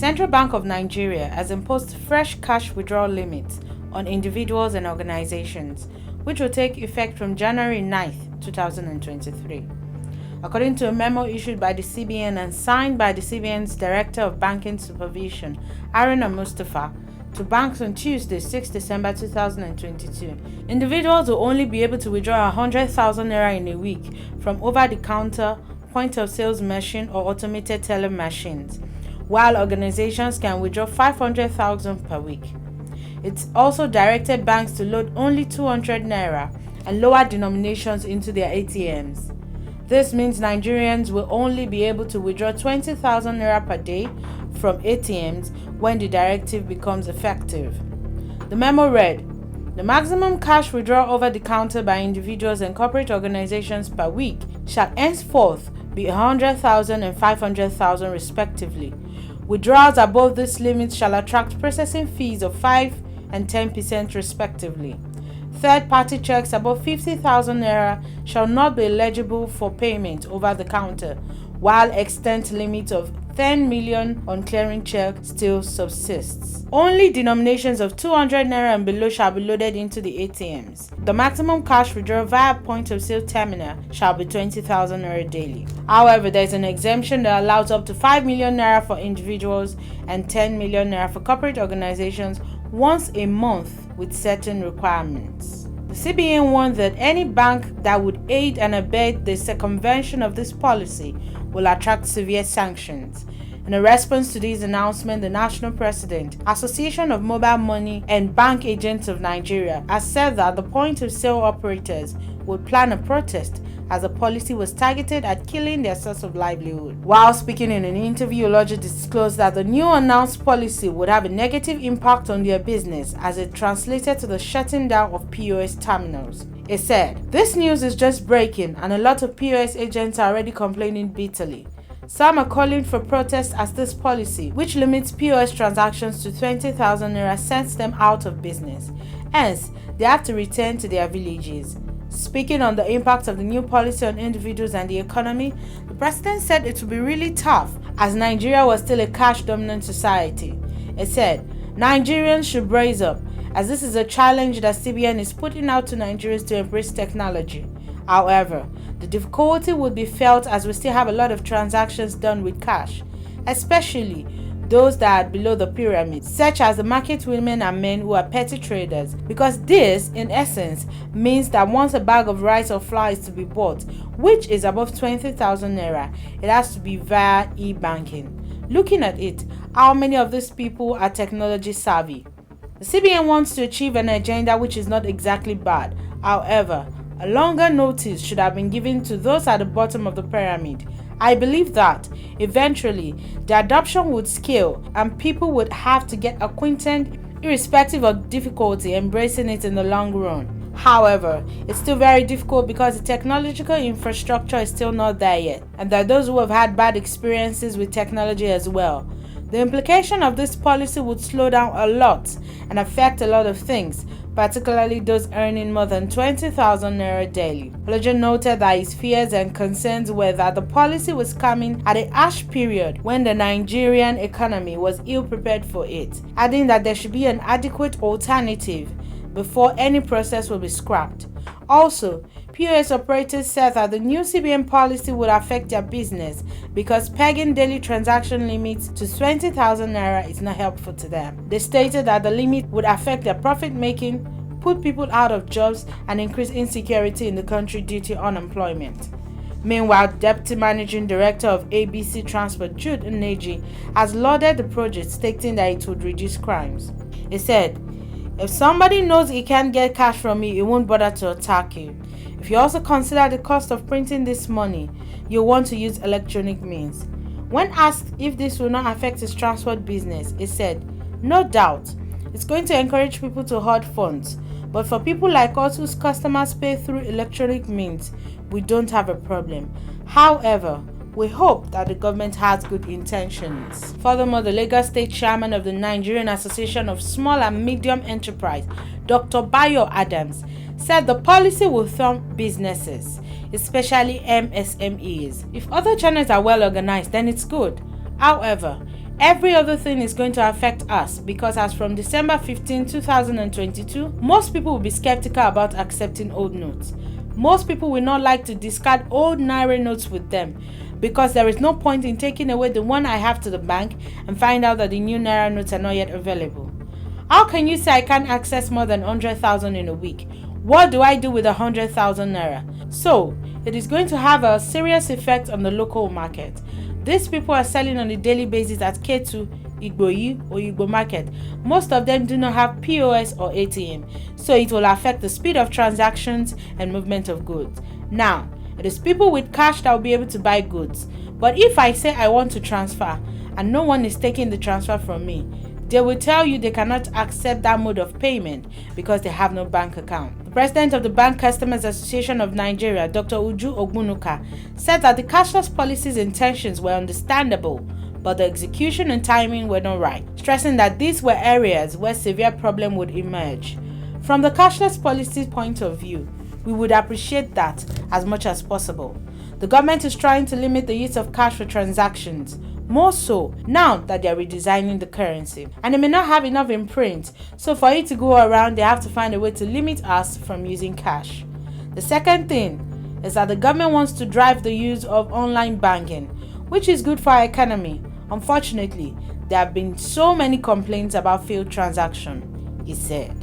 Central Bank of Nigeria has imposed fresh cash withdrawal limits on individuals and organizations, which will take effect from January 9th, 2023. According to a memo issued by the CBN and signed by the CBN's Director of Banking Supervision, Haruna Mustafa, to banks on Tuesday, 6 December 2022, individuals will only be able to withdraw 100,000 Naira in a week from over-the-counter, point-of-sales machine or automated teller machines, while organizations can withdraw 500,000 per week. It's also directed banks to load only 200 Naira and lower denominations into their ATMs. This means Nigerians will only be able to withdraw 20,000 Naira per day from ATMs when the directive becomes effective. The memo read, "The maximum cash withdrawal over the counter by individuals and corporate organizations per week shall henceforth be 100,000 and 500,000 respectively. Withdrawals above this limit shall attract processing fees of 5 and 10% respectively. Third-party checks above 50,000 Naira shall not be eligible for payment over the counter, while extent limit of 10 million on clearing check still subsists. Only denominations of 200 Naira and below shall be loaded into the ATMs. The maximum cash withdrawal via point-of-sale terminal shall be 20,000 Naira daily. However, there is an exemption that allows up to 5 million Naira for individuals and 10 million Naira for corporate organizations once a month with certain requirements. The CBN warned that any bank that would aid and abet the circumvention of this policy will attract severe sanctions. In a response to this announcement, the National President, Association of Mobile Money and Bank Agents of Nigeria, has said that the point-of-sale operators would plan a protest as the policy was targeted at killing their source of livelihood. While speaking in an interview, Olojo disclosed that the new announced policy would have a negative impact on their business as it translated to the shutting down of POS terminals. He said, "This news is just breaking and a lot of POS agents are already complaining bitterly. Some are calling for protest as this policy, which limits POS transactions to 20,000 Naira, sends them out of business. Hence, they have to return to their villages." Speaking on the impact of the new policy on individuals and the economy, the president said it would be really tough as Nigeria was still a cash-dominant society. He said, "Nigerians should brace up as this is a challenge that CBN is putting out to Nigerians to embrace technology. However, the difficulty would be felt as we still have a lot of transactions done with cash, especially those that are below the pyramid, such as the market women and men who are petty traders, because this, in essence, means that once a bag of rice or flour is to be bought, which is above 20,000 Naira, it has to be via e-banking. Looking at it, how many of these people are technology savvy? The CBN wants to achieve an agenda which is not exactly bad. However, a longer notice should have been given to those at the bottom of the pyramid. I believe that eventually the adoption would scale and people would have to get acquainted irrespective of difficulty embracing it in the long run. However, it's still very difficult because the technological infrastructure is still not there yet, and there are those who have had bad experiences with technology as well. The implication of this policy would slow down a lot and affect a lot of things, particularly those earning more than 20,000 Naira daily. Olojo noted that his fears and concerns were that the policy was coming at a harsh period when the Nigerian economy was ill-prepared for it, adding that there should be an adequate alternative before any process will be scrapped. Also, POS operators said that the new CBN policy would affect their business because pegging daily transaction limits to 20,000 Naira is not helpful to them. They stated that the limit would affect their profit making, put people out of jobs, and increase insecurity in the country due to unemployment. Meanwhile, Deputy Managing Director of ABC Transport, Jude Nneji, has lauded the project, stating that it would reduce crimes. He said, "If somebody knows he can't get cash from you, he won't bother to attack you. If you also consider the cost of printing this money, you'll want to use electronic means." When asked if this will not affect his transport business, he said, "No doubt, it's going to encourage people to hoard funds, but for people like us whose customers pay through electronic means, we don't have a problem. However, we hope that the government has good intentions." Furthermore, the Lagos State Chairman of the Nigerian Association of Small and Medium Enterprise, Dr. Bayo Adams, said the policy will thump businesses, especially MSMEs. If other channels are well organized, then it's good. However, Every other thing is going to affect us because as from December 15, 2022, most people will be skeptical about accepting old notes. Most people will not like to discard old Naira notes with them because there is no point in taking away the one I have to the bank and find out that the new Naira notes are not yet available. How can you say I can't access more than 100,000 in a week? What do I do with 100,000 Naira? So, it is going to have a serious effect on the local market. These people are selling on a daily basis at K2, Igboyi or Igbo market. Most of them do not have POS or ATM, so it will affect the speed of transactions and movement of goods. Now, it is people with cash that will be able to buy goods. But if I say I want to transfer and no one is taking the transfer from me, they will tell you they cannot accept that mode of payment because they have no bank account. The president of the Bank Customers Association of Nigeria, Dr. Uju Ogbunuka, said that the cashless policy's intentions were understandable, but the execution and timing were not right, stressing that these were areas where severe problem would emerge. From the cashless policy point of view, we would appreciate that as much as possible. The government is trying to limit the use of cash for transactions, more so now that they are redesigning the currency. And they may not have enough in print, so for it to go around, they have to find a way to limit us from using cash. The second thing is that the government wants to drive the use of online banking, which is good for our economy. Unfortunately, there have been so many complaints about failed transactions, he said.